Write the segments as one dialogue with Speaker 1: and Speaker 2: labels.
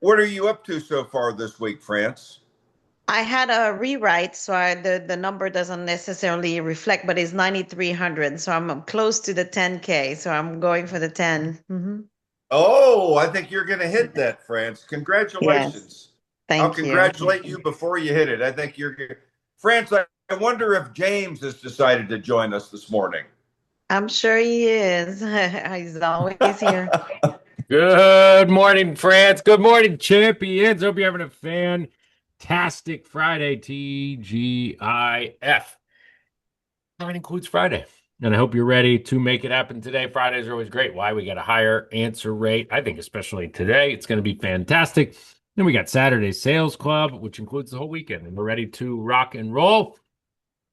Speaker 1: What are you up to so far this week, France?
Speaker 2: I had a rewrite, so the number doesn't necessarily reflect, but it's 9,300. So I'm close to the 10K. So I'm going for the 10.
Speaker 1: Oh, I think you're going to hit that, France.
Speaker 2: Yes.
Speaker 1: Congratulations. I'll
Speaker 2: Thank you.
Speaker 1: congratulate you before you hit it. I think you're good. France, I wonder if James has decided to join us this morning.
Speaker 2: I'm sure he is. He's always here.
Speaker 3: Good morning, France. Good morning, champions. Hope you're having a fantastic Friday, TGIF. That includes Friday. And I hope you're ready to make it happen today. Fridays are always great. Why? We got a higher answer rate. I think especially today, it's going to be fantastic. Then we got Saturday Sales Club, which includes the whole weekend, and we're ready to rock and roll.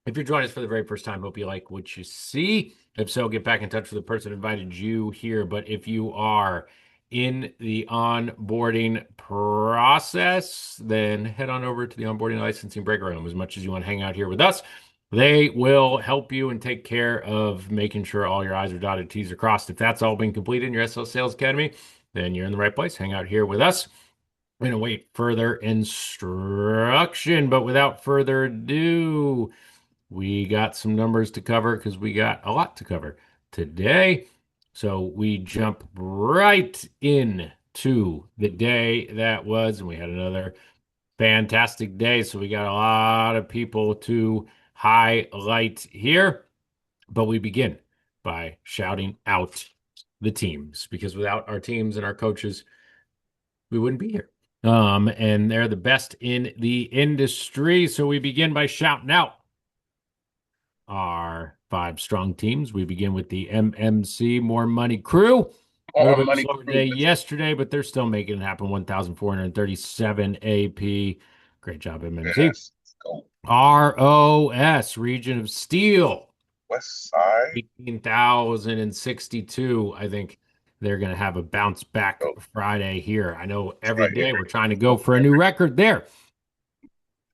Speaker 3: If you're joining us for the very first time, hope you like what you see. If so, get back in touch with the person who invited you here. But if you are in the onboarding process, then head on over to the onboarding licensing break room as much as you want to hang out here with us. They will help you and take care of making sure all your I's are dotted, T's are crossed. If that's all been completed in your SLS Sales Academy, then you're in the right place. Hang out here with us. We're going to wait further instruction. But without further ado, we got some numbers to cover because we got a lot to cover today. So we jump right in to the day that was, and we had another fantastic day. So we got a lot of people to highlight here. But we begin by shouting out the teams because without our teams and our coaches, we wouldn't be here. And they're the best in the industry. So we begin by shouting out our five strong teams. We begin with the MMC More Money Crew. A little bit slower day yesterday, but they're still making it happen. 1,437 AP. Great job, MMC.
Speaker 4: Yes. Go.
Speaker 3: ROS, Region of Steel.
Speaker 4: West Side.
Speaker 3: 18,062. I think they're going to have a bounce back Friday here. I know every day we're trying to go for a new record there.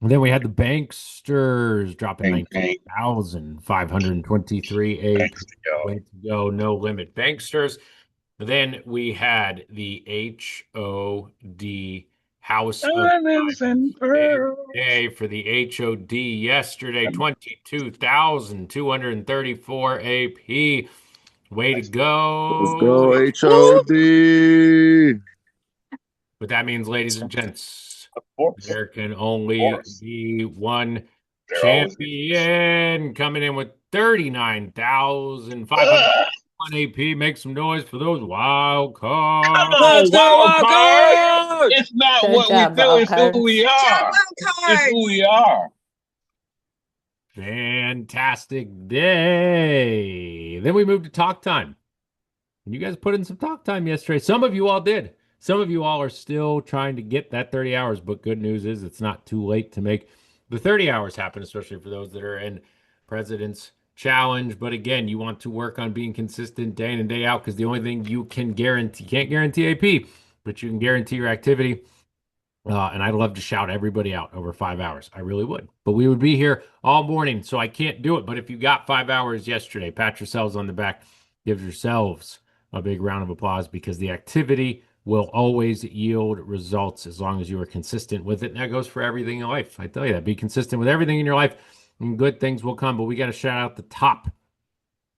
Speaker 3: And then we had the Banksters dropping 19,523 AP. Way to go, no limit Banksters. Then we had the HOD House of
Speaker 4: Diamonds and Pearls.
Speaker 3: Day for the HOD yesterday, 22,234 AP. Way to go.
Speaker 4: Let's go, HOD.
Speaker 3: But that means, ladies and gents, there can only be one champion coming in with 39,501 AP. Make some noise for those wild cards.
Speaker 4: Let's go, wild cards! It's not
Speaker 2: Good
Speaker 4: what
Speaker 2: job,
Speaker 4: we do, it's
Speaker 2: Wild
Speaker 4: who we are. It's who we are.
Speaker 3: Fantastic day. Then we moved to talk time. And you guys put in some talk time yesterday. Some of you all did. Some of you all are still trying to get that 30 hours, but good news is it's not too late to make the 30 hours happen, especially for those that are in President's Challenge. But again, you want to work on being consistent day in and day out because the only thing you can guarantee, can't guarantee AP, but you can guarantee your activity. And I'd love to shout everybody out over 5 hours. I really would. But we would be here all morning, so I can't do it. But if you got 5 hours yesterday, pat yourselves on the back. Give yourselves a big round of applause because the activity will always yield results as long as you are consistent with it. And that goes for everything in life. I tell you that. Be consistent with everything in your life, and good things will come. But we got to shout out the top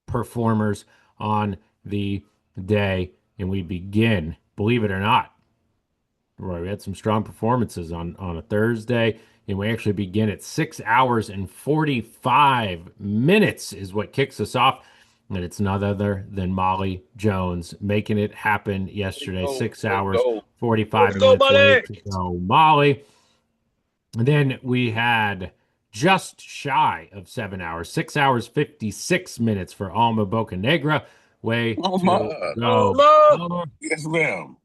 Speaker 3: performers on the day. And we begin, believe it or not, right, we had some strong performances on a Thursday, and we actually begin at 6 hours and 45 minutes is what kicks us off. And it's none other than Molly Jones making it happen yesterday. 6 hours, 45 minutes. Way to go, Molly. And then we had just shy of 7 hours, 6 hours, 56 minutes for Alma Bocanegra. Way to go.
Speaker 4: Yes, ma'am.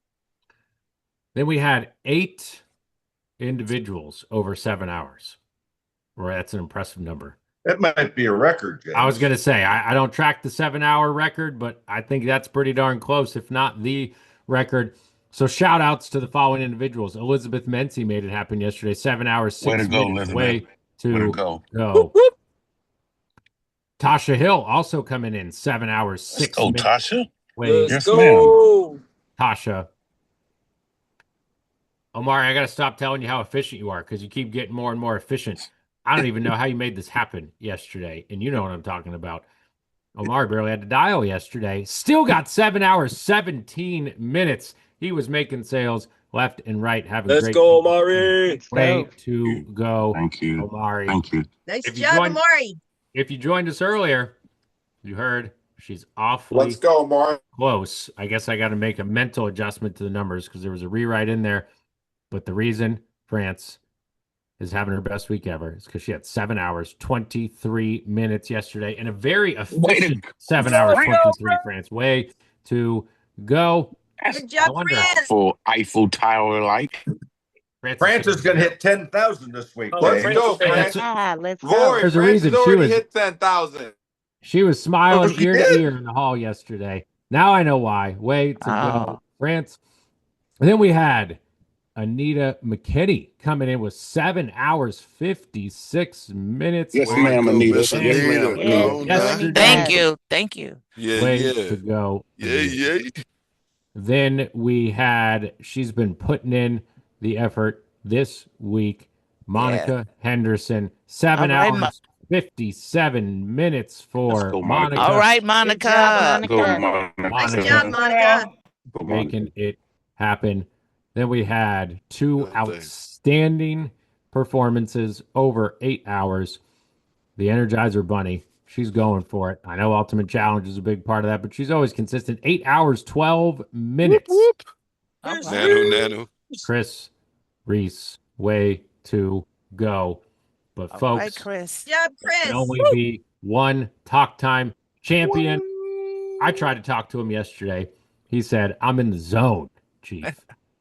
Speaker 3: Then we had 8 individuals over 7 hours. Right, that's an impressive number.
Speaker 1: That might be a record, James.
Speaker 3: I was going to say, I don't track the 7-hour record, but I think that's pretty darn close, if not the record. So shout outs to the following individuals. Elizabeth Mency made it happen yesterday. 7 hours, 6 minutes. Way to go. Tasha Hill also coming in 7 hours, 6 minutes.
Speaker 4: Tasha?
Speaker 3: Way
Speaker 4: yes, ma'am.
Speaker 3: Tasha. Omari, I got to stop telling you how efficient you are because you keep getting more and more efficient. I don't even know how you made this happen yesterday, and you know what I'm talking about. Omari barely had to dial yesterday. Still got 7 hours, 17 minutes. He was making sales left and right, having
Speaker 5: Let's
Speaker 3: great
Speaker 5: go,
Speaker 3: people.
Speaker 5: Omari.
Speaker 3: Way to go,
Speaker 4: Thank you.
Speaker 3: Omari.
Speaker 4: Thank you.
Speaker 6: Nice
Speaker 3: If you
Speaker 6: job,
Speaker 3: joined-
Speaker 6: Amari.
Speaker 3: If you joined us earlier, you heard she's awfully
Speaker 1: Let's go, Mark.
Speaker 3: close. I guess I got to make a mental adjustment to the numbers because there was a rewrite in there. But the reason France is having her best week ever is because she had 7 hours, 23 minutes yesterday and a very efficient 7 hours, 23, France. Way to go.
Speaker 6: Good job, France.
Speaker 4: For Eiffel Tower like.
Speaker 1: France is going to hit 10,000 this week.
Speaker 5: Oh,
Speaker 1: James.
Speaker 5: France is
Speaker 3: France.
Speaker 2: Yeah, let's
Speaker 7: Roy,
Speaker 2: go.
Speaker 3: There's a
Speaker 7: France
Speaker 3: reason
Speaker 7: has
Speaker 3: she
Speaker 7: already
Speaker 3: was-
Speaker 7: hit 10,000.
Speaker 3: She was smiling
Speaker 1: Oh, she
Speaker 3: ear
Speaker 1: did?
Speaker 3: to ear in the hall yesterday. Now I know why. Way to go, France. And then we had Anita McKinney coming in with 7 hours, 56 minutes.
Speaker 4: Yes,
Speaker 5: Way
Speaker 4: ma'am,
Speaker 5: to go,
Speaker 4: Anita.
Speaker 5: Miss
Speaker 4: Yes,
Speaker 5: Anita.
Speaker 4: ma'am,
Speaker 2: Yeah,
Speaker 4: Anita.
Speaker 7: Oh,
Speaker 3: Yesterday.
Speaker 2: doing
Speaker 8: Thank
Speaker 2: that.
Speaker 8: you. Thank you.
Speaker 7: Yeah,
Speaker 3: Way
Speaker 7: yeah.
Speaker 3: to go.
Speaker 7: Yeah, yeah.
Speaker 3: Then we had, she's been putting in the effort this week, Monica Henderson, 7
Speaker 8: All right, Mo-
Speaker 3: hours, 57 minutes for
Speaker 4: Let's go, Monica.
Speaker 3: Monica.
Speaker 8: All right,
Speaker 2: Good
Speaker 8: Monica.
Speaker 2: job,
Speaker 4: Go,
Speaker 2: Monica.
Speaker 4: Monica.
Speaker 6: Nice
Speaker 3: Monica.
Speaker 6: job, Monica.
Speaker 4: Go, Monica.
Speaker 3: Making it happen. Then we had two
Speaker 7: Good thing.
Speaker 3: outstanding performances over 8 hours. The Energizer Bunny, she's going for it. I know Ultimate Challenge is a big part of that, but she's always consistent. 8 hours, 12 minutes.
Speaker 7: Whoop,
Speaker 8: All
Speaker 7: whoop.
Speaker 8: right.
Speaker 7: Nanu.
Speaker 3: Chris Reese, way to go. But
Speaker 8: All
Speaker 3: folks,
Speaker 8: right, Chris.
Speaker 6: Good job, Chris.
Speaker 3: can only be one talk time champion. I tried to talk to him yesterday. He said, I'm in the zone, Chief.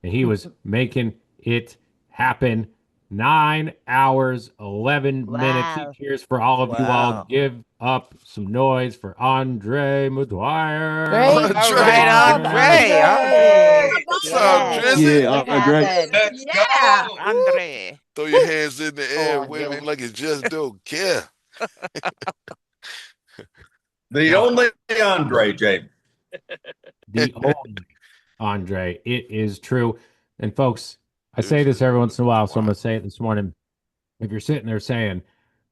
Speaker 3: And he was making it happen. 9 hours, 11 minutes.
Speaker 2: Wow.
Speaker 3: He cheers for all of you all.
Speaker 8: Wow.
Speaker 3: Give up some noise for Andre Maguire.
Speaker 2: Great
Speaker 8: All right, Andre.
Speaker 7: What's up, Drizzy?
Speaker 5: Yeah,
Speaker 2: Make it
Speaker 5: Andre.
Speaker 2: happen.
Speaker 6: Yeah.
Speaker 8: Andre.
Speaker 7: Throw your hands in the air,
Speaker 2: Go on,
Speaker 7: wave them
Speaker 2: Dylan.
Speaker 7: like you just don't care.
Speaker 1: The only Andre, James.
Speaker 3: The only Andre. It is true. And folks, I say this every once in a while, so I'm going to say it this morning. If you're sitting there saying,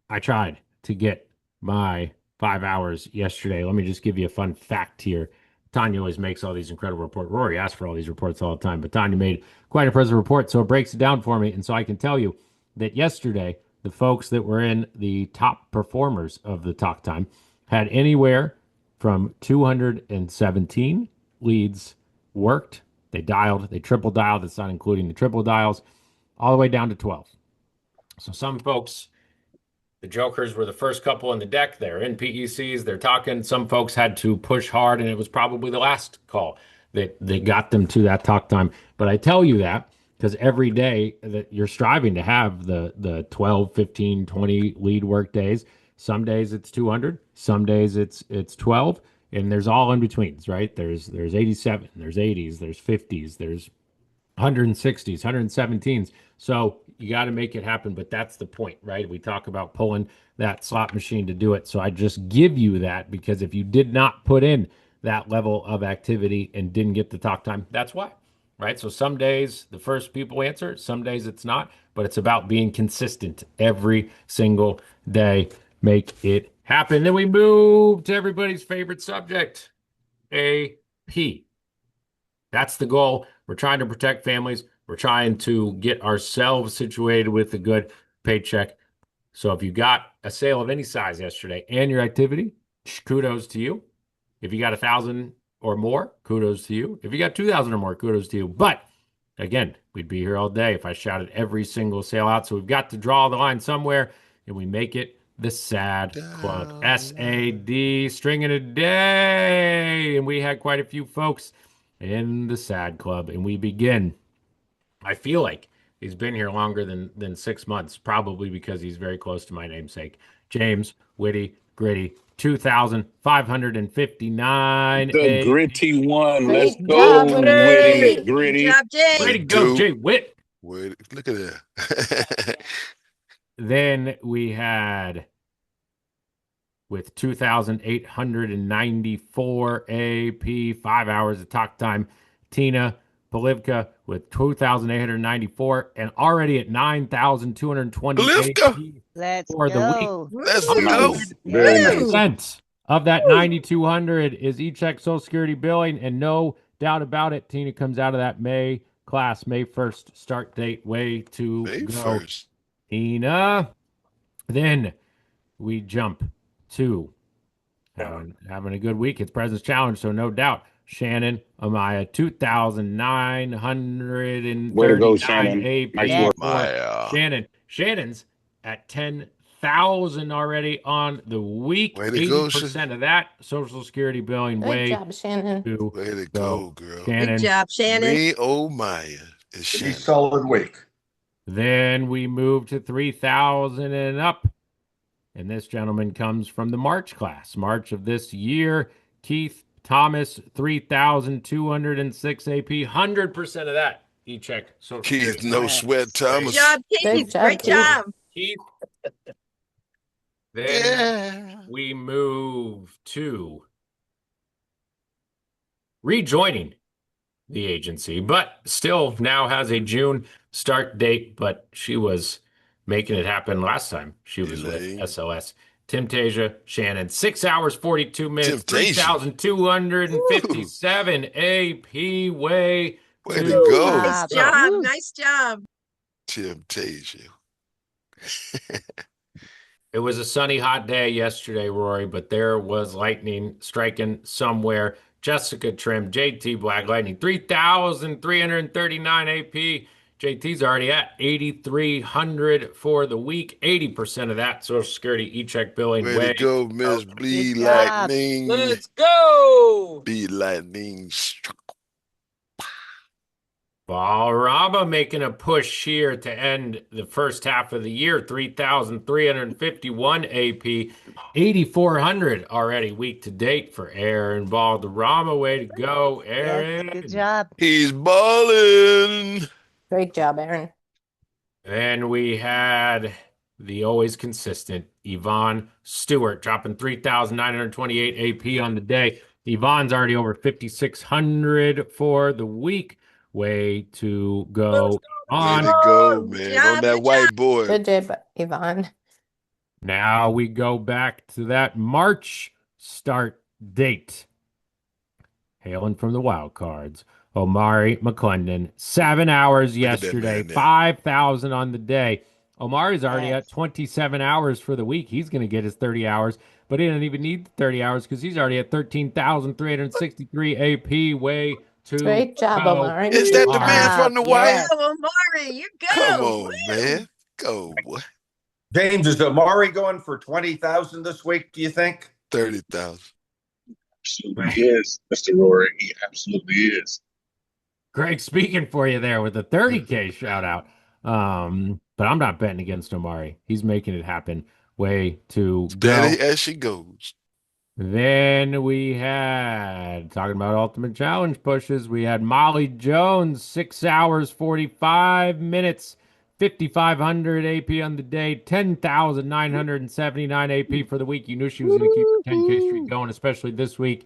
Speaker 3: I tried to get my 5 hours yesterday, let me just give you a fun fact here. Tanya always makes all these incredible reports. Rory asks for all these reports all the time, but Tanya made quite an impressive report, so it breaks it down for me. And so I can tell you that yesterday, the folks that were in the top performers of the talk time had anywhere from 217 leads worked. They dialed, they triple dialed. That's not including the triple dials, all the way down to 12. So some folks, the Jokers were the first couple in the deck. They're in PECs. They're talking. Some folks had to push hard, and it was probably the last call that got them to that talk time. But I tell you that because every day that you're striving to have the 12, 15, 20 lead work days. Some days it's 200. Some days it's 12. And there's all in betweens, right? There's 87, there's 80s, there's 50s, there's 160s, 117s. So you got to make it happen. But that's the point, right? We talk about pulling that slot machine to do it. So I just give you that because if you did not put in that level of activity and didn't get the talk time, that's why, right? So some days the first people answer, some days it's not, but it's about being consistent every single day. Make it happen. Then we move to everybody's favorite subject, AP. That's the goal. We're trying to protect families. We're trying to get ourselves situated with a good paycheck. So if you got a sale of any size yesterday and your activity, kudos to you. If you got 1,000 or more, kudos to you. If you got 2,000 or more, kudos to you. But again, we'd be here all day if I shouted every single sale out. So we've got to draw the line somewhere, and we make it the SAD Club. SAD, string in a day. And we had quite a few folks in the SAD Club. And we begin. I feel like he's been here longer than 6 months, probably because he's very close to my namesake. James Witty Gritty, 2,559.
Speaker 4: The gritty one.
Speaker 2: Great
Speaker 4: Let's
Speaker 2: job,
Speaker 4: go,
Speaker 2: Witty.
Speaker 4: Witty,
Speaker 6: Good
Speaker 4: gritty.
Speaker 6: job, James.
Speaker 3: Way to go, Jay Witt.
Speaker 7: Wait, look at that.
Speaker 3: Then we had with 2,894 AP, 5 hours of talk time, Tina Polivka with 2,894 and already at 9,220
Speaker 7: Polivka.
Speaker 3: AP
Speaker 5: Let's
Speaker 3: for the week.
Speaker 5: go.
Speaker 7: Let's
Speaker 5: Woo!
Speaker 7: go.
Speaker 4: Nice. Very nice.
Speaker 3: Percent of that 9,200 is e-check Social Security billing, and no doubt about it, Tina comes out of that May class, May 1st start date. Way to
Speaker 7: May
Speaker 3: go,
Speaker 7: 1st.
Speaker 3: Tina. Then we jump to having a good week. It's President's Challenge, so no doubt. Shannon, Amaya, 2,939
Speaker 4: Way to go, Shannon.
Speaker 3: AP
Speaker 4: Nice
Speaker 5: Yes.
Speaker 4: work.
Speaker 3: for
Speaker 7: Maya.
Speaker 3: Shannon. Shannon's at 10,000 already on the week.
Speaker 7: Way to go,
Speaker 3: 80% of that Social Security billing.
Speaker 6: Good
Speaker 3: Way
Speaker 6: job, Shannon.
Speaker 3: to
Speaker 7: Way to
Speaker 3: go,
Speaker 7: go, girl.
Speaker 3: Shannon.
Speaker 5: Good job, Shannon.
Speaker 7: Me, oh Maya, is
Speaker 1: Pretty
Speaker 7: Shannon.
Speaker 1: solid week.
Speaker 3: Then we move to 3,000 and up. And this gentleman comes from the March class, March of this year. Keith Thomas, 3,206 AP, 100% of that. E-check. Social
Speaker 7: Keith,
Speaker 3: Security.
Speaker 7: no
Speaker 5: Yes.
Speaker 7: sweat,
Speaker 5: Good
Speaker 7: Thomas.
Speaker 5: job, Keith.
Speaker 6: Good job,
Speaker 5: Great
Speaker 6: Keith.
Speaker 5: job.
Speaker 3: Keith. Then
Speaker 7: Yeah.
Speaker 3: we move to rejoining the agency, but still now has a June start date, but she was making it happen last time she was
Speaker 7: Elaine.
Speaker 3: with SLS. Timtasia Shannon, 6 hours, 42 minutes,
Speaker 7: Temptation.
Speaker 3: 3,257 AP. Way
Speaker 7: Way
Speaker 3: to
Speaker 7: to go.
Speaker 5: Nice
Speaker 6: Woo.
Speaker 5: job. Nice job.
Speaker 7: Temptation.
Speaker 3: It was a sunny, hot day yesterday, Rory, but there was lightning striking somewhere. Jessica Trim, JT Black Lightning, 3,339 AP. JT's already at 8,300 for the week. 80% of that Social Security e-check billing.
Speaker 7: Way to go, Miss B
Speaker 6: Good job.
Speaker 7: Lightning.
Speaker 8: Let's go.
Speaker 7: B Lightning.
Speaker 3: Valraba making a push here to end the first half of the year. 3,351 AP. 8,400 already week to date for Aaron Valderrama. Way to go, Aaron.
Speaker 5: Yes, good job.
Speaker 7: He's balling.
Speaker 6: Great job, Aaron.
Speaker 3: And we had the always consistent Yvonne Stewart dropping 3,928 AP on the day. Yvonne's already over 5,600 for the week. Way to go
Speaker 7: Way
Speaker 3: on.
Speaker 7: to go,
Speaker 5: Good
Speaker 7: man.
Speaker 5: job,
Speaker 7: On that
Speaker 5: good
Speaker 7: white board.
Speaker 6: Good job, Yvonne.
Speaker 3: Now we go back to that March start date. Hailing from the wild cards. Omari McClendon, 7 hours
Speaker 7: Look at that
Speaker 3: yesterday,
Speaker 7: man there.
Speaker 3: 5,000 on the day. Omari's already
Speaker 5: Yes.
Speaker 3: at 27 hours for the week. He's going to get his 30 hours, but he doesn't even need the 30 hours because he's already at 13,363 AP. Way to
Speaker 6: Great job,
Speaker 3: go.
Speaker 6: Omari.
Speaker 7: Is that the man
Speaker 6: Wow.
Speaker 7: from the white?
Speaker 6: Yeah.
Speaker 5: Go, Omari. You go.
Speaker 7: Come on,
Speaker 5: Woo.
Speaker 7: man. Go, boy.
Speaker 1: James, is Amari going for 20,000 this week, do you think?
Speaker 7: 30,000.
Speaker 9: Absolutely is, Mr. Rory. He absolutely is.
Speaker 3: Greg speaking for you there with the 30K shout out. But I'm not betting against Omari. He's making it happen. Way to go.
Speaker 7: Steady as she goes.
Speaker 3: Then we had, talking about Ultimate Challenge pushes, we had Molly Jones, 6 hours, 45 minutes, 5,500 AP on the day, 10,979 AP for the week. You knew she was going to keep her 10K streak going, especially this week.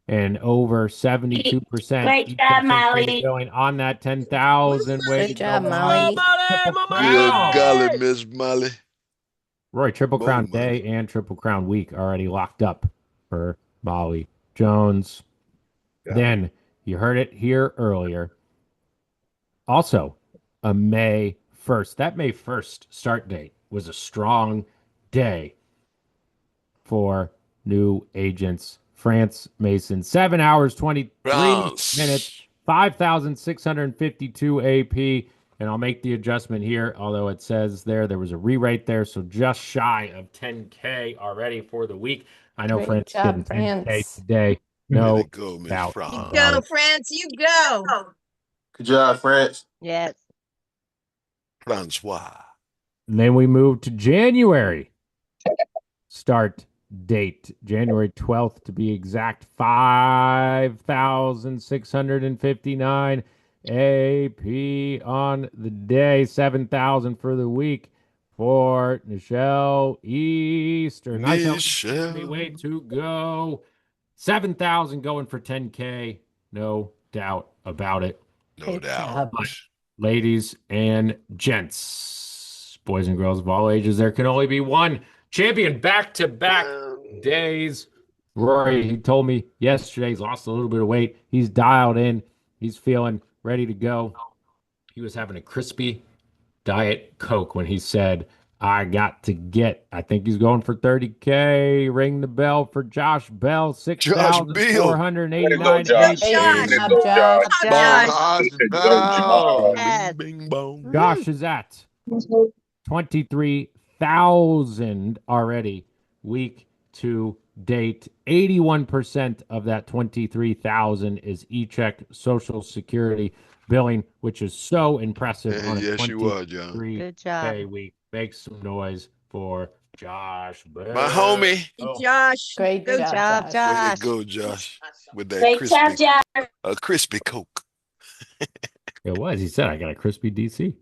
Speaker 3: And over 72%.
Speaker 10: Great job, Molly.
Speaker 3: Going on that 10,000. Way
Speaker 6: Good
Speaker 3: to
Speaker 6: job,
Speaker 3: go,
Speaker 6: Molly.
Speaker 7: Good golly, Miss Molly.
Speaker 3: Roy, Triple
Speaker 7: Boom,
Speaker 3: Crown
Speaker 7: Molly.
Speaker 3: Day and Triple Crown Week already locked up for Molly Jones.
Speaker 1: Yeah.
Speaker 3: Then you heard it here earlier. Also, a May 1st. That May 1st start date was a strong day for new agents. France Mason, 7 hours, 23
Speaker 7: France.
Speaker 3: minutes, 5,652 AP. And I'll make the adjustment here, although it says there was a rewrite there, so just shy of 10K already for the week. I know
Speaker 6: Great
Speaker 3: France
Speaker 6: job,
Speaker 3: getting 10K
Speaker 6: France.
Speaker 3: today.
Speaker 7: Way
Speaker 3: No
Speaker 7: to go, Miss
Speaker 3: doubt.
Speaker 5: You
Speaker 7: France.
Speaker 5: go, France. You go.
Speaker 9: Good job, France.
Speaker 5: Yes.
Speaker 7: Francois.
Speaker 3: And then we move to January. Start date, January 12th to be exact, 5,659 AP on the day, 7,000 for the week for Nichelle Easter.
Speaker 7: Nichelle.
Speaker 3: Way to go. 7,000 going for 10K. No doubt about it.
Speaker 7: No
Speaker 6: Great
Speaker 7: doubt.
Speaker 6: job.
Speaker 3: Ladies and gents, boys and girls of all ages, there can only be one champion back-to-back days. Rory, he told me yesterday he's lost a little bit of weight. He's dialed in. He's feeling ready to go. He was having a crispy Diet Coke when he said, I got to get, I think he's going for 30K. Ring the bell for Josh Bell,
Speaker 7: Josh Bill.
Speaker 9: Way to go,
Speaker 3: 6,489
Speaker 9: Josh.
Speaker 6: Great
Speaker 9: Way
Speaker 3: HP.
Speaker 6: job,
Speaker 9: to go,
Speaker 6: Josh.
Speaker 9: Josh.
Speaker 5: Josh.
Speaker 7: Josh
Speaker 9: Way to go,
Speaker 7: Bell.
Speaker 9: Josh.
Speaker 7: Bing, bing, bong.
Speaker 3: Josh is at 23,000 already week to date. 81% of that 23,000 is e-check Social Security billing, which is so impressive on a
Speaker 7: Yes, you are, John.
Speaker 3: 23K week. Make some noise for Josh Bell.
Speaker 7: My homie.
Speaker 5: Josh.
Speaker 6: Great
Speaker 5: Go
Speaker 6: job,
Speaker 5: Josh.
Speaker 7: Way to
Speaker 6: Josh.
Speaker 7: go, Josh. With that
Speaker 10: Great job,
Speaker 7: crispy,
Speaker 10: Josh.
Speaker 7: a crispy Coke.
Speaker 3: It was. He said, I got a crispy DC.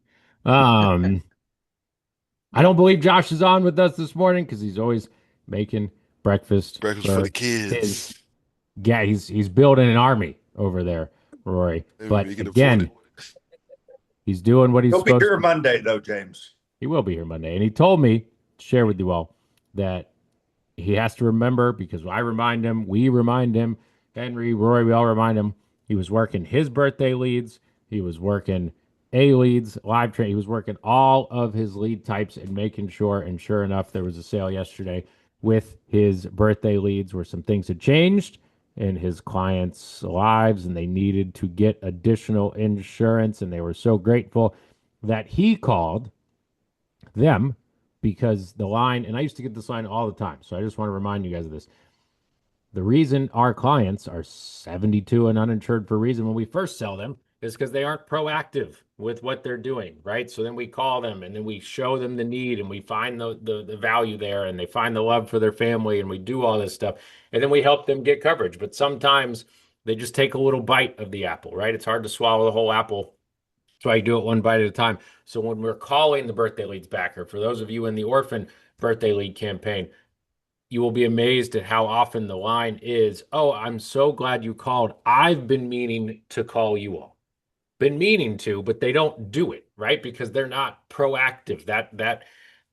Speaker 3: I don't believe Josh is on with us this morning because he's always making breakfast
Speaker 7: Breakfast for the
Speaker 3: his
Speaker 7: kids.
Speaker 3: yeah, he's building an army over there, Rory.
Speaker 7: Maybe
Speaker 3: But
Speaker 7: we can
Speaker 3: again,
Speaker 7: afford
Speaker 3: he's doing what he's
Speaker 1: He'll be
Speaker 3: supposed
Speaker 1: here
Speaker 3: to.
Speaker 1: Monday, though, James.
Speaker 3: He will be here Monday. And he told me to share with you all that he has to remember because I remind him, we remind him, Henry, Rory, we all remind him he was working his birthday leads. He was working A leads, live train. He was working all of his lead types and making sure. And sure enough, there was a sale yesterday with his birthday leads where some things had changed in his clients' lives and they needed to get additional insurance. And they were so grateful that he called them because the line, and I used to get this line all the time. So I just want to remind you guys of this. The reason our clients are 72 and uninsured for a reason when we first sell them is because they aren't proactive with what they're doing, right? So then we call them and then we show them the need and we find the value there and they find the love for their family and we do all this stuff. And then we help them get coverage. But sometimes they just take a little bite of the apple, right? It's hard to swallow the whole apple. That's why you do it one bite at a time. So when we're calling the birthday leads back, or for those of you in the orphan birthday lead campaign, you will be amazed at how often the line is, oh, I'm so glad you called. I've been meaning to call you all. Been meaning to, but they don't do it, right? Because they're not proactive. That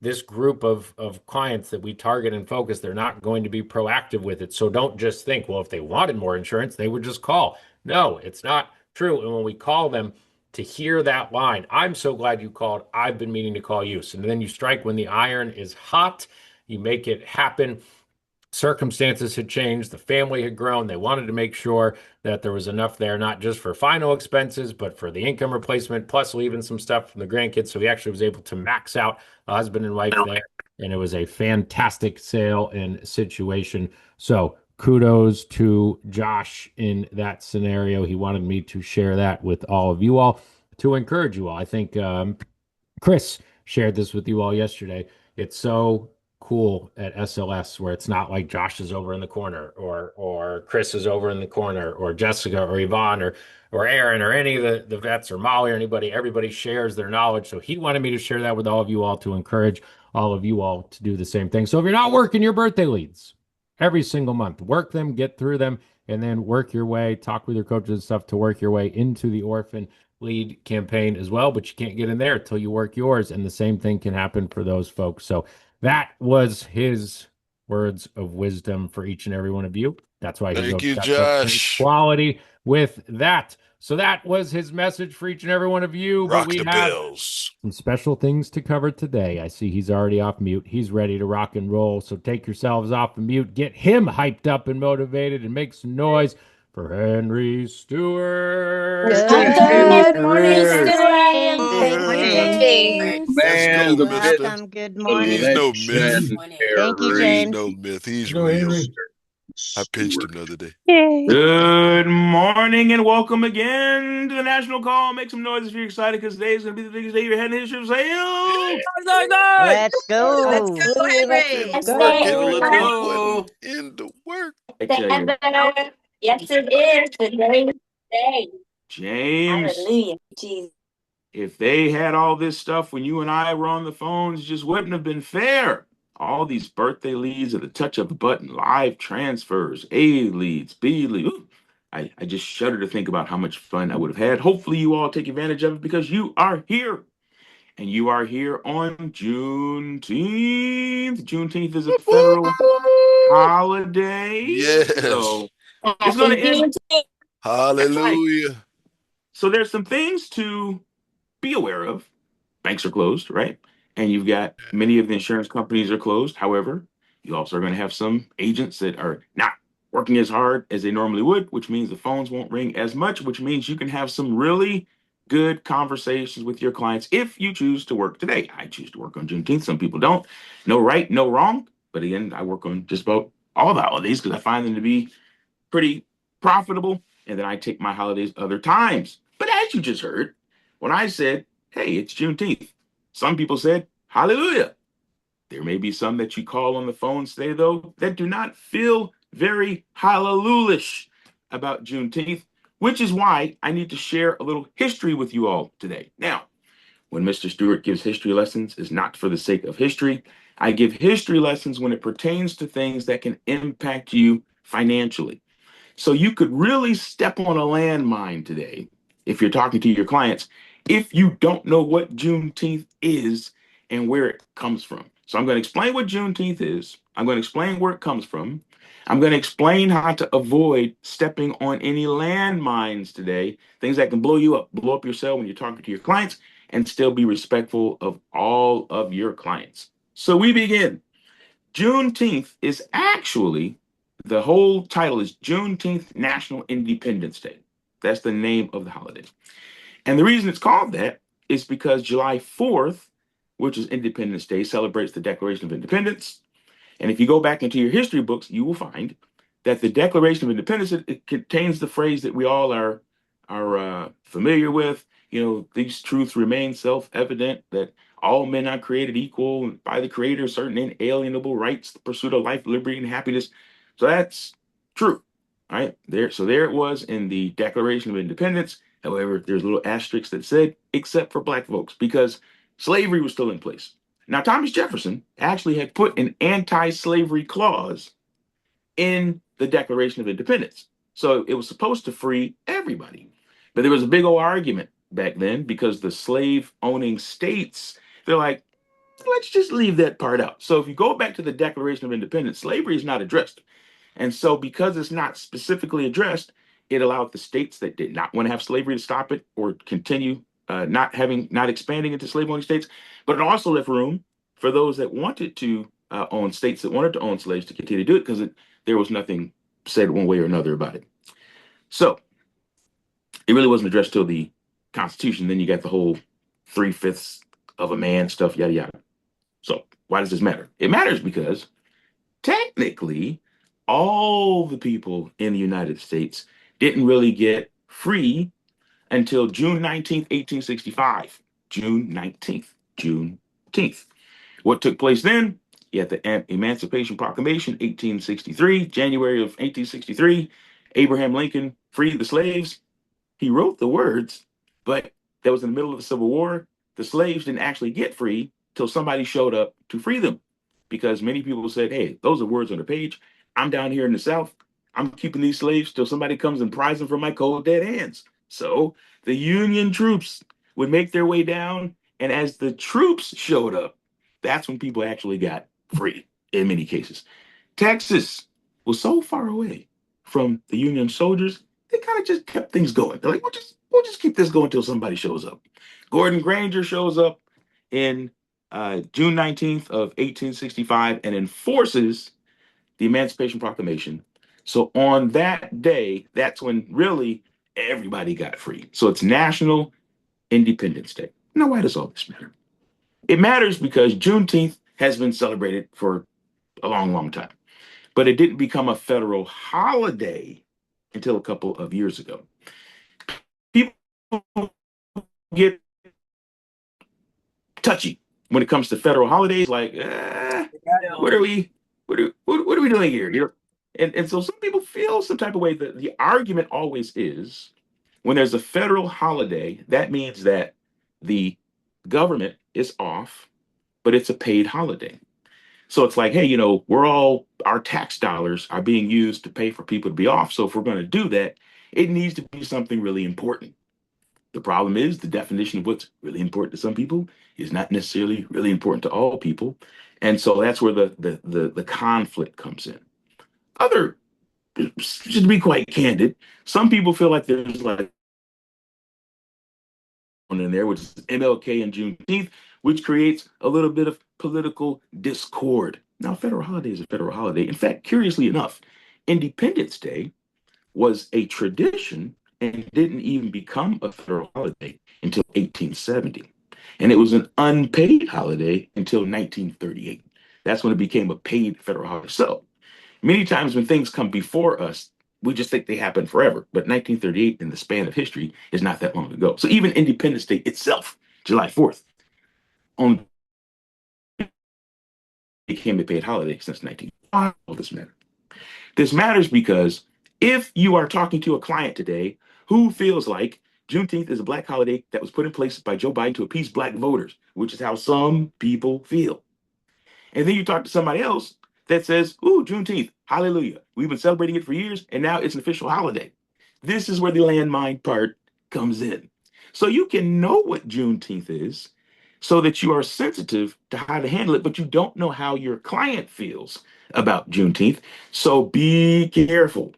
Speaker 3: this group of clients that we target and focus, they're not going to be proactive with it. So don't just think, well, if they wanted more insurance, they would just call. No, it's not true. And when we call them, to hear that line, I'm so glad you called. I've been meaning to call you. So then you strike when the iron is hot. You make it happen. Circumstances had changed. The family had grown. They wanted to make sure that there was enough there, not just for final expenses, but for the income replacement, plus leaving some stuff from the grandkids. So he actually was able to max out a husband and wife there. And it was a fantastic sale and situation. So kudos to Josh in that scenario. He wanted me to share that with all of you all to encourage you all. I think Chris shared this with you all yesterday. It's so cool at SLS where it's not like Josh is over in the corner or Chris is over in the corner or Jessica or Yvonne or Aaron or any of the vets or Molly or anybody. Everybody shares their knowledge. So he wanted me to share that with all of you all to encourage all of you all to do the same thing. So if you're not working your birthday leads every single month, work them, get through them, and then work your way, talk with your coaches and stuff to work your way into the orphan lead campaign as well, but you can't get in there until you work yours. And the same thing can happen for those folks. So that was his words of wisdom for each and every one of you. That's why he's
Speaker 7: Thank you,
Speaker 3: obsessed with
Speaker 7: Josh.
Speaker 3: quality with that. So that was his message for each and every one of you.
Speaker 7: Rock
Speaker 3: But we
Speaker 7: the
Speaker 3: have
Speaker 7: bells.
Speaker 3: some special things to cover today. I see he's already off mute. He's ready to rock and roll. So take yourselves off the mute, get him hyped up and motivated, and make some noise for Henry Stewart.
Speaker 10: Good morning, Stuart.
Speaker 6: Thank you, James.
Speaker 7: Let's
Speaker 9: Man,
Speaker 7: go,
Speaker 9: the
Speaker 7: mister.
Speaker 9: myth,
Speaker 2: Welcome. Good
Speaker 9: the
Speaker 2: morning.
Speaker 7: He's no myth.
Speaker 9: legend,
Speaker 2: Thank you,
Speaker 7: He's
Speaker 2: James.
Speaker 7: no myth. He's
Speaker 3: Go,
Speaker 7: real.
Speaker 3: Henry.
Speaker 7: I pinched him the other day.
Speaker 11: Good morning and welcome again to the National Call. Make some noise if you're excited because today is going to be the biggest day you're heading in history of sale.
Speaker 5: Let's
Speaker 2: Let's go.
Speaker 5: go, Henry.
Speaker 7: Get to
Speaker 10: Let's
Speaker 7: work,
Speaker 10: go.
Speaker 7: everyone. Into work.
Speaker 10: Yes, it is the day.
Speaker 11: James,
Speaker 10: Hallelujah. Jesus.
Speaker 11: if they had all this stuff when you and I were on the phones, it just wouldn't have been fair. All these birthday leads at the touch of a button, live transfers, A leads, B leads. Ooh, I just shudder to think about how much fun I would have had. Hopefully, you all take advantage of it because you are here. And you are here on Juneteenth. Juneteenth is a federal holiday.
Speaker 7: Yes.
Speaker 11: So it's going to end. That's right.
Speaker 7: Hallelujah.
Speaker 11: So there's some things to be aware of. Banks are closed, right? And you've got many of the insurance companies are closed. However, you also are going to have some agents that are not working as hard as they normally would, which means the phones won't ring as much, which means you can have some really good conversations with your clients if you choose to work today. I choose to work on Juneteenth. Some people don't. No right, no wrong. But again, I work on just about all the holidays because I find them to be pretty profitable. And then I take my holidays other times. But as you just heard, when I said, hey, it's Juneteenth, some people said, hallelujah. There may be some that you call on the phone today, though, that do not feel very hallelujah about Juneteenth, which is why I need to share a little history with you all today. Now, when Mr. Stewart gives history lessons, it's not for the sake of history. I give history lessons when it pertains to things that can impact you financially. So you could really step on a landmine today if you're talking to your clients if you don't know what Juneteenth is and where it comes from. So I'm going to explain what Juneteenth is. I'm going to explain where it comes from. I'm going to explain how to avoid stepping on any landmines today, things that can blow up your cell when you're talking to your clients, and still be respectful of all of your clients. So we begin. Juneteenth is actually, the whole title is Juneteenth National Independence Day. That's the name of the holiday. And the reason it's called that is because July 4th, which is Independence Day, celebrates the Declaration of Independence. And if you go back into your history books, you will find that the Declaration of Independence, it contains the phrase that we all are familiar with. You know, these truths remain self-evident that all men are created equal by the Creator, certain inalienable rights, the pursuit of life, liberty, and happiness. So that's true, right? So there it was in the Declaration of Independence. However, there's a little asterisk that said, except for black folks, because slavery was still in place. Now, Thomas Jefferson actually had put an anti-slavery clause in the Declaration of Independence. So it was supposed to free everybody. But there was a big old argument back then because the slave owning states, they're like, let's just leave that part out. So if you go back to the Declaration of Independence, slavery is not addressed. And so because it's not specifically addressed, it allowed the states that did not want to have slavery to stop it or continue not expanding into slave owning states. But it also left room for those that wanted to own states that wanted to own slaves to continue to do it because there was nothing said one way or another about it. So it really wasn't addressed till the Constitution. Then you got the whole 3/5 of a man stuff, yada, yada. So why does this matter? It matters because technically, all the people in the United States didn't really get free until June 19th, 1865. Juneteenth. What took place then? You had the Emancipation Proclamation, 1863, January of 1863. Abraham Lincoln freed the slaves. He wrote the words, but that was in the middle of the Civil War. The slaves didn't actually get free till somebody showed up to free them because many people said, hey, those are words on the page. I'm down here in the South. I'm keeping these slaves till somebody comes and pries them from my cold dead hands. So the Union troops would make their way down. And as the troops showed up, that's when people actually got free in many cases. Texas was so far away from the Union soldiers, they kind of just kept things going. They're like, we'll just keep this going until somebody shows up. Gordon Granger shows up in June 19th of 1865 and enforces the Emancipation Proclamation. So on that day, that's when really everybody got free. So it's National Independence Day. Now, why does all this matter? It matters because Juneteenth has been celebrated for a long, long time, but it didn't become a federal holiday until a couple of years ago. People get touchy when it comes to federal holidays, like, what are we doing here? You know? And so some people feel some type of way. That the argument always is when there's a federal holiday, that means that the government is off, but it's a paid holiday. So it's like, hey, you know, our tax dollars are being used to pay for people to be off. So if we're going to do that, It needs to be something really important. The problem is the definition of what's really important to some people is not necessarily really important to all people. And so that's where the conflict comes in. Other, just to be quite candid, some people feel like there's like one in there, which is MLK and Juneteenth, which creates a little bit of political discord. Now, federal holiday is a federal holiday. In fact, curiously enough, Independence Day was a tradition and didn't even become a federal holiday until 1870. And it was an unpaid holiday until 1938. That's when it became a paid federal holiday. So many times when things come before us, we just think they happen forever. But 1938 in the span of history is not that long ago. So even Independence Day itself, July 4th, only became a paid holiday since 19. This matter. This matters because if you are talking to a client today who feels like Juneteenth is a black holiday that was put in place by Joe Biden to appease black voters, which is how some people feel. And then you talk to somebody else that says, ooh, Juneteenth, hallelujah. We've been celebrating it for years, and now it's an official holiday. This is where the landmine part comes in. So you can know what Juneteenth is so that you are sensitive to how to handle it, but you don't know how your client feels about Juneteenth. So be careful.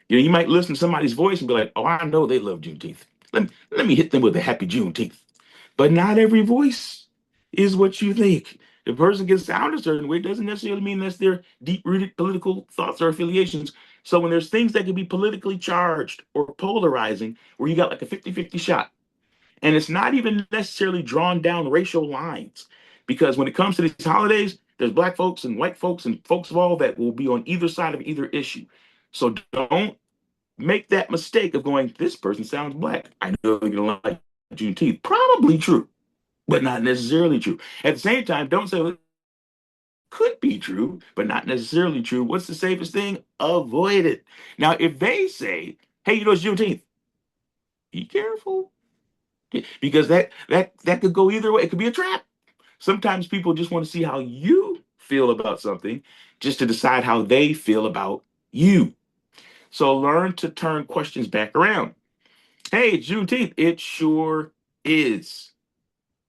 Speaker 11: You know, you might listen to somebody's voice and be like, oh, I know they love Juneteenth. Let me hit them with a happy Juneteenth. But not every voice is what you think. If a person can sound a certain way, it doesn't necessarily mean that's their deep-rooted political thoughts or affiliations. So when there's things that can be politically charged or polarizing, where you got like a 50-50 shot, and it's not even necessarily drawn down racial lines, because when it comes to these holidays, there's black folks and white folks and folks of all that will be on either side of either issue. So don't make that mistake of going, this person sounds black. I know they're going to like Juneteenth. Probably true, but not necessarily true. At the same time, don't say, well, it could be true, but not necessarily true. What's the safest thing? Avoid it. Now, if they say, hey, you know, it's Juneteenth, be careful. Because that could go either way. It could be a trap. Sometimes people just want to see how you feel about something just to decide how they feel about you. So learn to turn questions back around. Hey, it's Juneteenth. It sure is.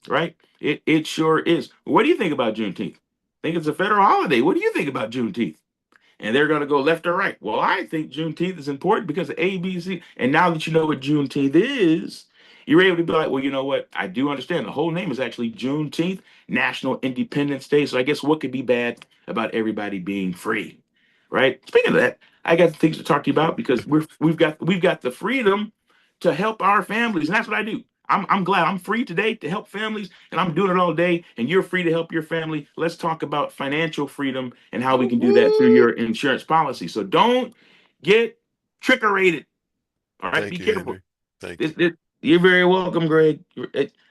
Speaker 11: Right? It sure is. What do you think about Juneteenth? Think it's a federal holiday. What do you think about Juneteenth? And they're going to go left or right. Well, I think Juneteenth is important because of A, B, C. And now that you know what Juneteenth is, you're able to be like, well, you know what? I do understand. The whole name is actually Juneteenth, National Independence Day. So I guess what could be bad about everybody being free, right? Speaking of that, I got things to talk to you about because we've got the freedom to help our families, and that's what I do. I'm glad I'm free today to help families, and I'm doing it all day, and you're free to help your family. Let's talk about financial freedom and how we can do that through your insurance policy. So don't get trickerated. All right,
Speaker 7: Thank
Speaker 11: be
Speaker 7: you,
Speaker 11: careful.
Speaker 7: Henry. Thank you.
Speaker 11: You're very welcome, Greg.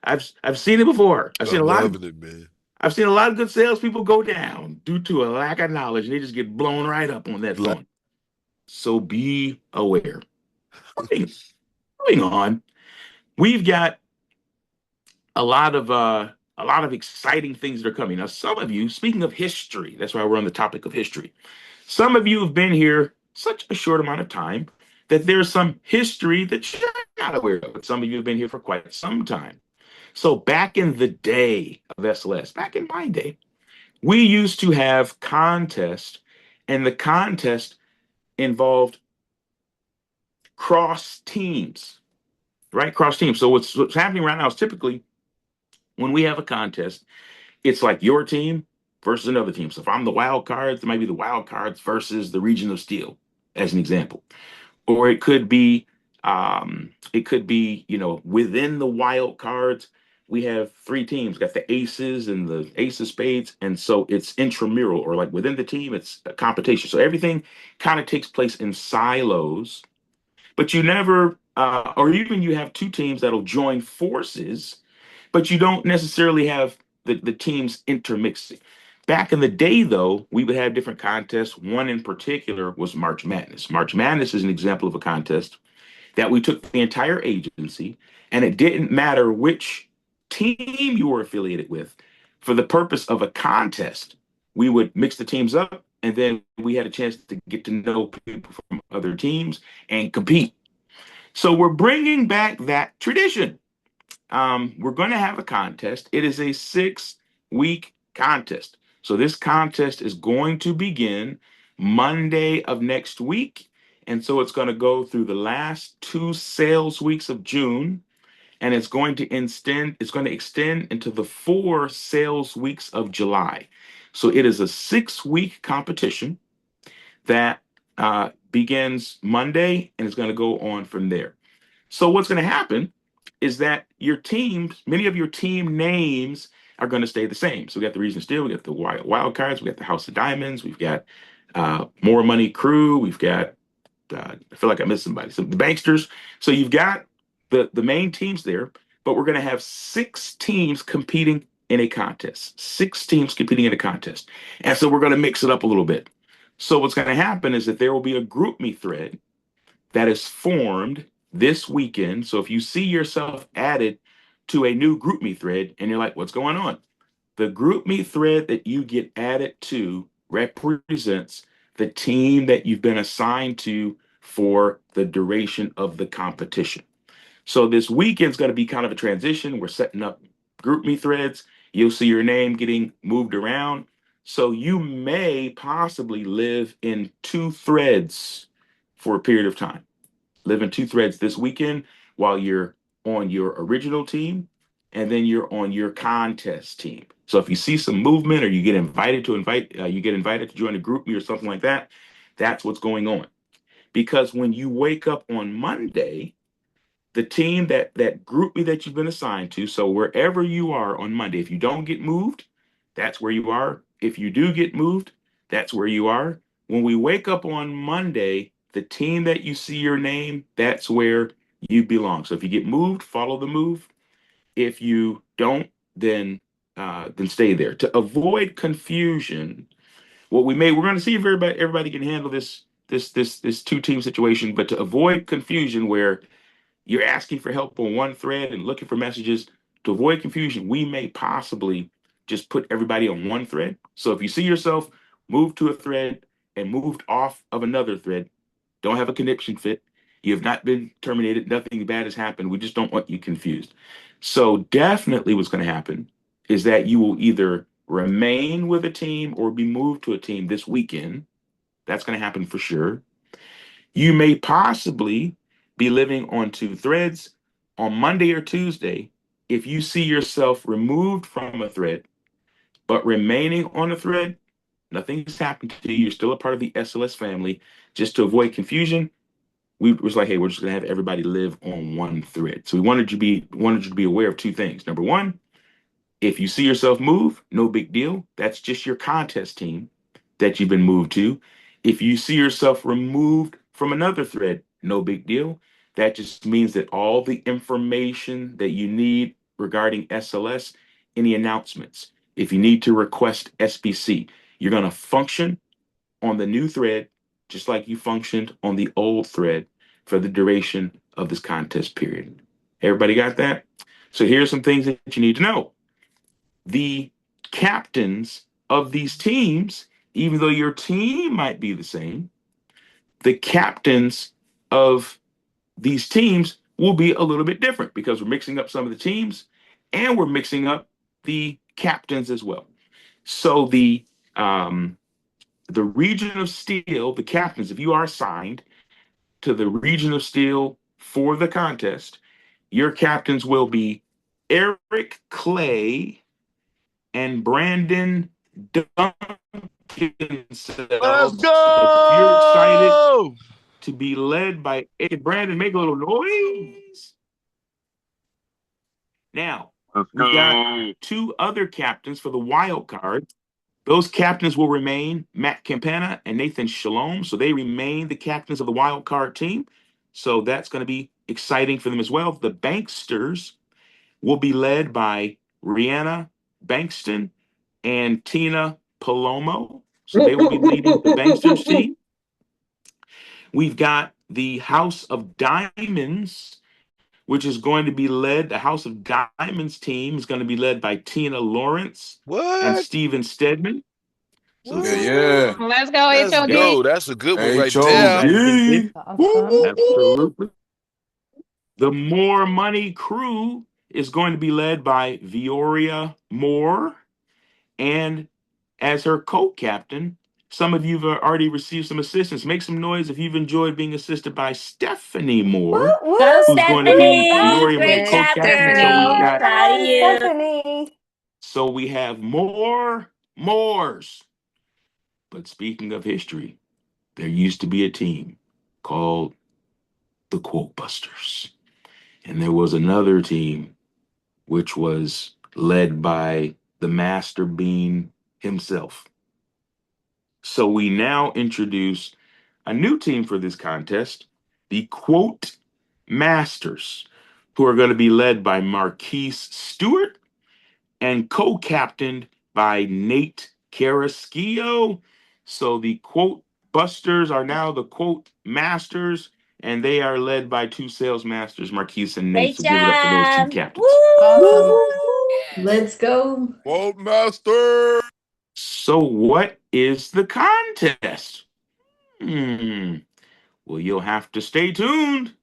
Speaker 11: I've seen it before.
Speaker 7: I'm loving it, man.
Speaker 11: I've seen a lot of good salespeople go down due to a lack of knowledge, and they just get blown right up on that phone. So be aware. Moving on, we've got a lot of exciting things that are coming. Now, some of you, speaking of history, that's why we're on the topic of history. Some of you have been here such a short amount of time that there's some history that you're not aware of. But some of you have been here for quite some time. So back in the day of SLS, back in my day, we used to have contests, and the contest involved cross teams, right? Cross teams. So what's happening right now is typically when we have a contest, it's like your team versus another team. So if I'm the wild cards, it might be the wild cards versus the Region of Steel, as an example. Or it could be, you know, within the wild cards, we have three teams, got the aces and the ace of spades. And so it's intramural, or like within the team, it's a competition. So everything kind of takes place in silos, but you never, or even you have two teams that'll join forces, but you don't necessarily have the teams intermixing. Back in the day, though, we would have different contests. One in particular was March Madness. March Madness is an example of a contest that we took the entire agency, and it didn't matter which team you were affiliated with. For the purpose of a contest, we would mix the teams up, and then we had a chance to get to know people from other teams and compete. So we're bringing back that tradition. We're going to have a contest. It is a 6-week contest. So this contest is going to begin Monday of next week. And so it's going to go through the last 2 sales weeks of June. And it's going to extend into the 4 sales weeks of July. So it is a 6-week competition that begins Monday and is going to go on from there. So what's going to happen is that your teams, many of your team names are going to stay the same. So we got the Region Steel, we got the Wild Cards, we got the House of Diamonds, we've got More Money Crew, we've got I feel like I missed somebody. So the Banksters. So you've got the main teams there, but we're going to have 6 teams competing in a contest. 6 teams competing in a contest, and so we're going to mix it up a little bit. So what's going to happen is that there will be a group me thread that is formed this weekend. So if you see yourself added to a new group me thread and you're like, what's going on? The group me thread that you get added to represents the team that you've been assigned to for the duration of the competition. So this weekend's going to be kind of a transition. We're setting up group me threads. You'll see your name getting moved around. So you may possibly live in 2 threads for a period of time. Live in 2 threads this weekend while you're on your original team, and then you're on your contest team. So if you see some movement or you get invited to join a group me or something like that, that's what's going on. Because when you wake up on Monday, the team that group me that you've been assigned to, so wherever you are on Monday, if you don't get moved, that's where you are. If you do get moved, that's where you are. When we wake up on Monday, the team that you see your name, that's where you belong. So if you get moved, follow the move. If you don't, then stay there. To avoid confusion, we're going to see if everybody can handle this 2-team situation, but to avoid confusion where you're asking for help on one thread and looking for messages, to avoid confusion, we may possibly just put everybody on one thread. So if you see yourself moved to a thread and moved off of another thread, don't have a connection fit. You have not been terminated. Nothing bad has happened. We just don't want you confused. So definitely what's going to happen is that you will either remain with a team or be moved to a team this weekend. That's going to happen for sure. You may possibly be living on 2 threads on Monday or Tuesday. If you see yourself removed from a thread, but remaining on a thread, nothing has happened to you. You're still a part of the SLS family. Just to avoid confusion, we was like, hey, we're just gonna have everybody live on one thread. So we wanted you to be aware of 2 things. Number one, if you see yourself move, no big deal. That's just your contest team that you've been moved to. If you see yourself removed from another thread, no big deal. That just means that all the information that you need regarding SLS, any announcements, if you need to request SBC, you're going to function on the new thread just like you functioned on the old thread for the duration of this contest period. Everybody got that? So here's some things that you need to know. The captains of these teams, even though your team might be the same, the captains of these teams will be a little bit different because we're mixing up some of the teams and we're mixing up the captains as well. So the region of steel, the captains, if you are assigned to the region of steel for the contest, your captains will be Eric Clay and Brandon Duncansells.
Speaker 7: Let's
Speaker 11: If you're excited
Speaker 7: go.
Speaker 11: to be led by Brandon, make a little noise. Now, we've got 2 other captains for the wild card. Those captains will remain Matt Campana and Nathan Shalom. So they remain the captains of the wild card team. So that's going to be exciting for them as well. The Banksters will be led by Rihanna Bankston and Tina Palomo. So they will be leading the Banksters team. We've got the House of Diamonds, which is going to be led, the House of Diamonds team is going to be led by Tina Lawrence and Steven Stedman. So
Speaker 7: Yeah.
Speaker 6: Let's go,
Speaker 7: Let's
Speaker 6: HOD.
Speaker 7: go. That's a good one right
Speaker 1: HOD.
Speaker 7: there.
Speaker 11: HOD.
Speaker 6: Awesome.
Speaker 11: Absolutely. The More Money crew is going to be led by Vioria Moore. And as her co-captain, some of you have already received some assistance. Make some noise if you've enjoyed being assisted by Stephanie Moore,
Speaker 6: Woo,
Speaker 10: Go,
Speaker 11: who's going to be
Speaker 10: Stephanie.
Speaker 11: Vioria Moore's
Speaker 10: Great job,
Speaker 11: co-captain. So
Speaker 5: Stephanie.
Speaker 11: we've
Speaker 10: girl.
Speaker 11: got,
Speaker 10: Proud of you.
Speaker 6: Stephanie.
Speaker 11: so we have more Moores. But speaking of history, there used to be a team called the Quote Busters. And there was another team which was led by the Master Bean himself. So we now introduce a new team for this contest, the Quote Masters, who are going to be led by Marquise Stewart and co-captained by Nate Carrasquillo. So the Quote Busters are now the Quote Masters, and they are led by two sales masters, Marquise and Nate.
Speaker 10: Great
Speaker 11: So give it up for those two
Speaker 10: job.
Speaker 11: captains.
Speaker 5: Awesome.
Speaker 6: Let's go.
Speaker 7: Quote Master.
Speaker 11: So what is the contest? Well, you'll have to stay tuned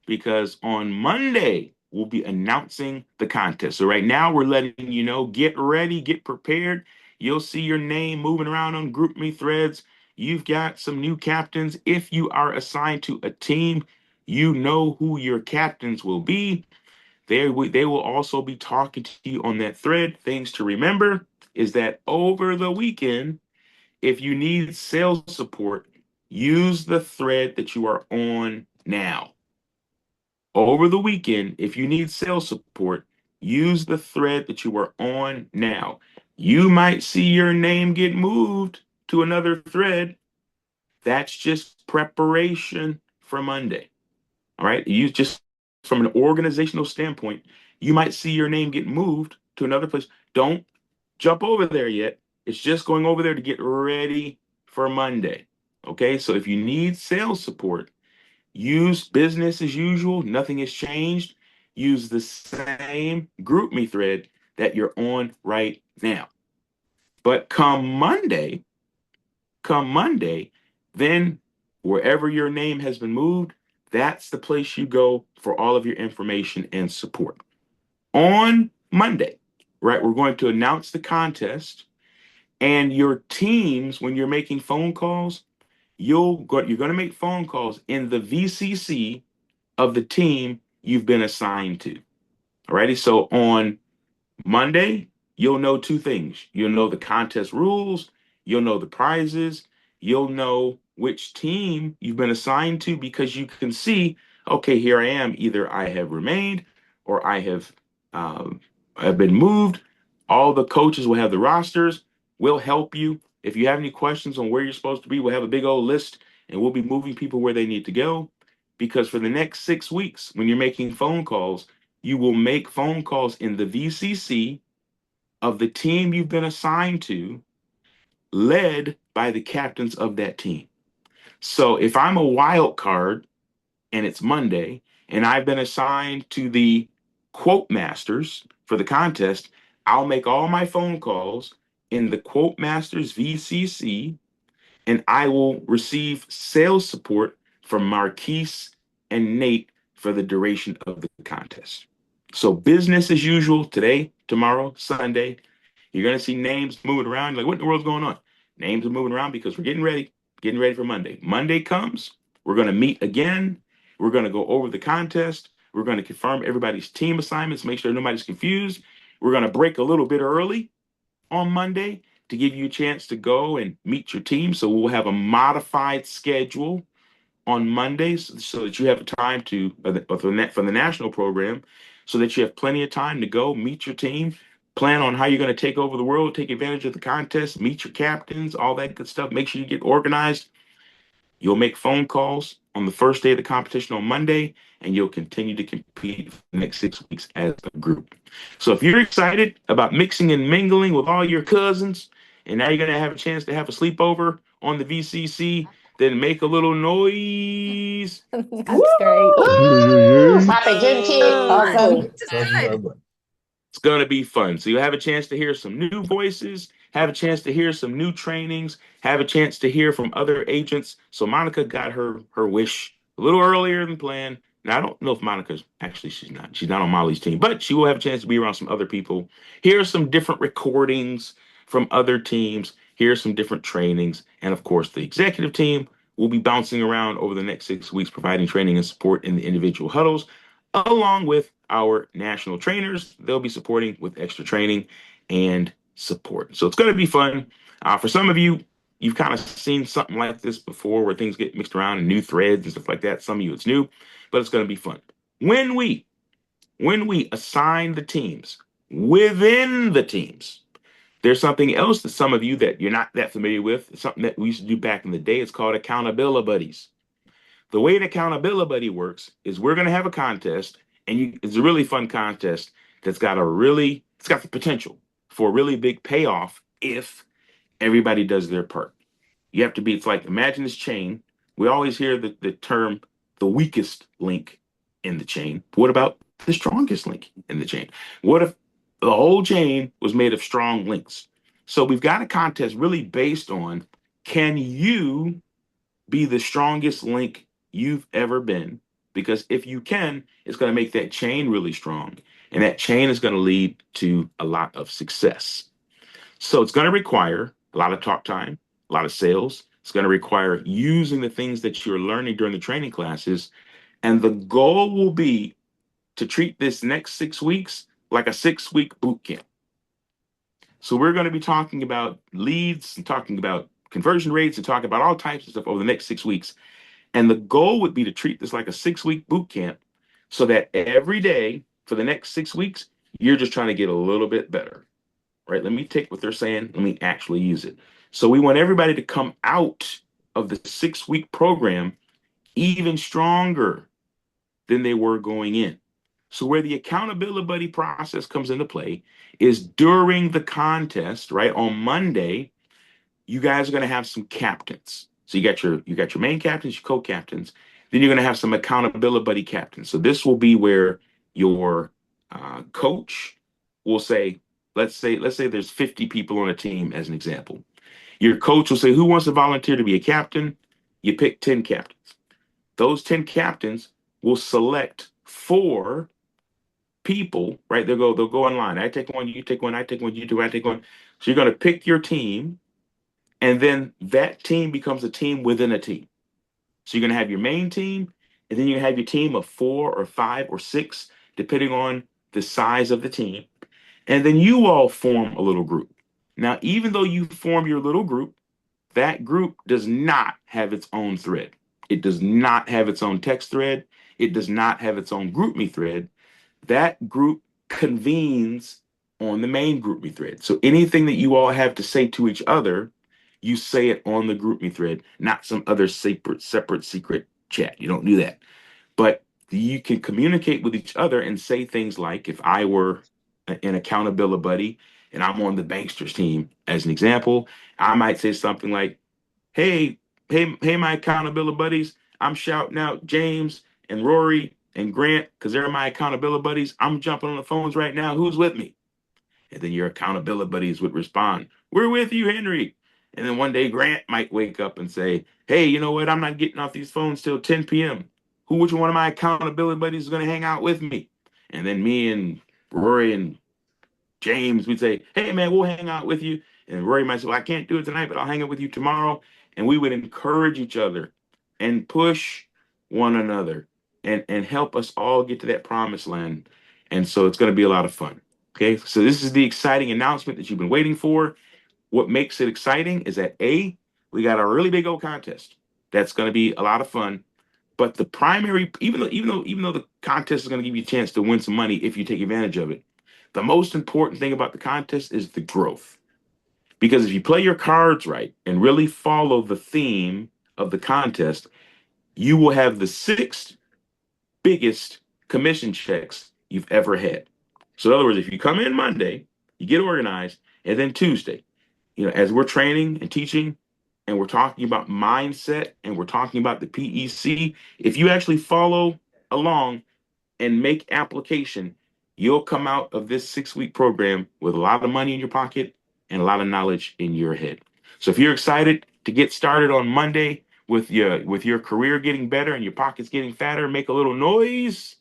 Speaker 11: because on Monday we'll be announcing the contest. So right now we're letting you know, get ready, get prepared. You'll see your name moving around on GroupMe threads. You've got some new captains. If you are assigned to a team, you know who your captains will be. They will also be talking to you on that thread. Things to remember is that over the weekend, if you need sales support, use the thread that you are on now. Over the weekend, if you need sales support, use the thread that you are on now. You might see your name get moved to another thread. That's just preparation for Monday. All right. You just, from an organizational standpoint, you might see your name get moved to another place. Don't jump over there yet. It's just going over there to get ready for Monday. Okay. So if you need sales support, use business as usual. Nothing has changed. Use the same GroupMe thread that you're on right now. But come Monday, then wherever your name has been moved, that's the place you go for all of your information and support. On Monday, right, we're going to announce the contest, and your teams, when you're making phone calls, you're going to make phone calls in the VCC of the team you've been assigned to. Alrighty, so on Monday, you'll know two things. You'll know the contest rules, you'll know the prizes, you'll know which team you've been assigned to because you can see, okay, here I am. Either I have remained or I've been moved. All the coaches will have the rosters. We'll help you. If you have any questions on where you're supposed to be, we'll have a big old list and we'll be moving people where they need to go. Because for the next 6 weeks, when you're making phone calls, you will make phone calls in the VCC of the team you've been assigned to, led by the captains of that team. So if I'm a wild card and it's Monday and I've been assigned to the Quote Masters for the contest, I'll make all my phone calls in the Quote Masters VCC and I will receive sales support from Marquise and Nate for the duration of the contest. So business as usual today, tomorrow, Sunday. You're going to see names moving around. You're like, what in the world's going on? Names are moving around because we're getting ready for Monday. Monday comes, we're going to meet again. We're going to go over the contest. We're going to confirm everybody's team assignments, make sure nobody's confused. We're going to break a little bit early on Monday to give you a chance to go and meet your team. So we'll have a modified schedule on Mondays so that you have time to for the national program, so that you have plenty of time to go meet your team, plan on how you're going to take over the world, take advantage of the contest, meet your captains, all that good stuff. Make sure you get organized. You'll make phone calls on the first day of the competition on Monday, and you'll continue to compete for the next 6 weeks as a group. So if you're excited about mixing and mingling with all your cousins, and now you're going to have a chance to have a sleepover on the VCC, then make a little noise.
Speaker 6: That's great.
Speaker 10: Happy Juneteenth.
Speaker 5: Fun.
Speaker 10: Awesome.
Speaker 5: Good.
Speaker 11: It's going to be fun. So you'll have a chance to hear some new voices, have a chance to hear some new trainings, have a chance to hear from other agents. So Monica got her wish a little earlier than planned. Now, I don't know if Monica's actually, she's not on Molly's team, but she will have a chance to be around some other people. Here are some different recordings from other teams. Here's some different trainings. And of course, the executive team will be bouncing around over the next 6 weeks, providing training and support in the individual huddles, along with our national trainers. They'll be supporting with extra training and support. So it's going to be fun. For some of you, you've kind of seen something like this before where things get mixed around and new threads and stuff like that. Some of you, it's new, but it's going to be fun. When we assign the teams within the teams, there's something else that some of you that you're not that familiar with. It's something that we used to do back in the day. It's called accountability buddies. The way an accountability buddy works is we're going to have a contest, and it's a really fun contest that's got it's got the potential for a really big payoff if everybody does their part. You have to be, it's like, imagine this chain. We always hear the term, the weakest link in the chain. What about the strongest link in the chain? What if the whole chain was made of strong links? So we've got a contest really based on, can you be the strongest link you've ever been? Because if you can, it's going to make that chain really strong. And that chain is going to lead to a lot of success. So it's going to require a lot of talk time, a lot of sales. It's going to require using the things that you're learning during the training classes. And the goal will be to treat this next 6 weeks like a 6-week boot camp. So we're going to be talking about leads and talking about conversion rates and talking about all types of stuff over the next 6 weeks. And the goal would be to treat this like a 6-week boot camp so that every day for the next 6 weeks, you're just trying to get a little bit better. Right? Let me take what they're saying. Let me actually use it. So we want everybody to come out of the 6-week program even stronger than they were going in. So where the accountability buddy process comes into play is during the contest, right? On Monday, you guys are going to have some captains. So you got your main captains, your co-captains. Then you're going to have some accountability buddy captains. So this will be where your coach will say, let's say there's 50 people on a team as an example. Your coach will say, who wants to volunteer to be a captain? You pick 10 captains. Those 10 captains will select 4 people, right? They'll go online. I take one, you take one, I take one, you do, I take one. So you're going to pick your team, and then that team becomes a team within a team. So you're going to have your main team, and then you have your team of 4 or 5 or 6, depending on the size of the team. And then you all form a little group. Now, even though you form your little group, that group does not have its own thread. It does not have its own text thread. It does not have its own GroupMe thread. That group convenes on the main GroupMe thread. So anything that you all have to say to each other, you say it on the GroupMe thread, not some other separate secret chat. You don't do that. But you can communicate with each other and say things like, if I were an accountability buddy and I'm on the Banksters team, as an example, I might say something like, hey, my accountability buddies, I'm shouting out James and Rory and Grant because they're my accountability buddies. I'm jumping on the phones right now. Who's with me? And then your accountability buddies would respond, we're with you, Henry. And then one day Grant might wake up and say, hey, you know what? I'm not getting off these phones till 10 p.m. Which one of my accountability buddies is going to hang out with me? And then me and Rory and James, we'd say, hey, man, we'll hang out with you. And Rory might say, well, I can't do it tonight, but I'll hang out with you tomorrow. And we would encourage each other and push one another and help us all get to that promised land. And so it's going to be a lot of fun. Okay, so this is the exciting announcement that you've been waiting for. What makes it exciting is that we got a really big old contest that's going to be a lot of fun. But the primary, even though the contest is going to give you a chance to win some money if you take advantage of it, the most important thing about the contest is the growth. Because if you play your cards right and really follow the theme of the contest, you will have the 6th biggest commission checks you've ever had. So in other words, if you come in Monday, you get organized, and then Tuesday, as we're training and teaching and we're talking about mindset and we're talking about the PEC, if you actually follow along and make application, you'll come out of this 6-week program with a lot of money in your pocket and a lot of knowledge in your head. So if you're excited to get started on Monday, with your career getting better and your pockets getting fatter, make a little noise.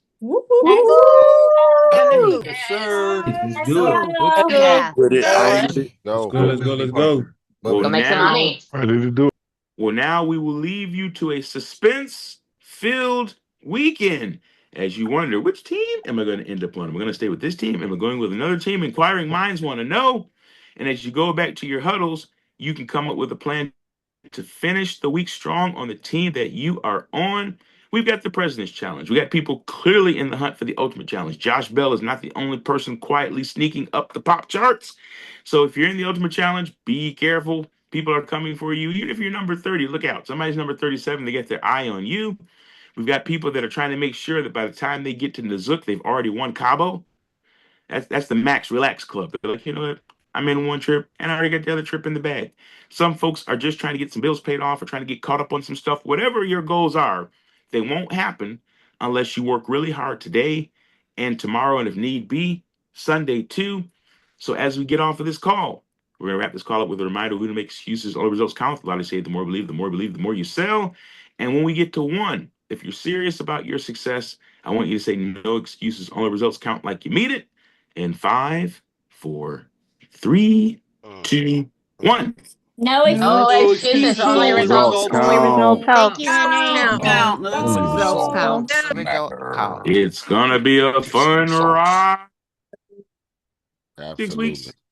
Speaker 7: Yes, sir.
Speaker 1: Let's do it.
Speaker 8: Let's go.
Speaker 5: Yeah.
Speaker 4: With it.
Speaker 5: Yeah.
Speaker 4: I'm with it.
Speaker 7: Let's
Speaker 10: Go.
Speaker 7: go. Let's go. Let's go.
Speaker 11: Well,
Speaker 6: Go make some
Speaker 11: now,
Speaker 6: money.
Speaker 10: Ready to do it.
Speaker 11: well, now we will leave you to a suspense-filled weekend as you wonder, which team am I going to end up on? Am I going to stay with this team? Am I going with another team? Inquiring minds want to know. And as you go back to your huddles, you can come up with a plan to finish the week strong on the team that you are on. We've got the President's Challenge. We got people clearly in the hunt for the Ultimate Challenge. Josh Bell is not the only person quietly sneaking up the pop charts. So if you're in the Ultimate Challenge, be careful. People are coming for you. Even if you're number 30, look out. Somebody's number 37, they get their eye on you. We've got people that are trying to make sure that by the time they get to Nazook, they've already won Cabo. That's the Max Relax Club. They're like, you know what? I'm in one trip and I already got the other trip in the bag. Some folks are just trying to get some bills paid off or trying to get caught up on some stuff. Whatever your goals are, they won't happen unless you work really hard today and tomorrow, and if need be, Sunday too. So as we get off of this call, we're gonna wrap this call up with a reminder: we don't make excuses. All the results count. A lot of say the more believe, the more believe, the more you sell. And when we get to one, if you're serious about your success, I want you to say no excuses. Only results count like you mean it. In 5, 4, 3, 2, 1.
Speaker 6: No excuses, only results.
Speaker 10: Only results count.
Speaker 5: Thank you, Henry.
Speaker 8: Count.
Speaker 7: Only results count.
Speaker 5: Go.
Speaker 11: It's gonna be a fun ride. 6
Speaker 7: Absolutely.
Speaker 11: weeks.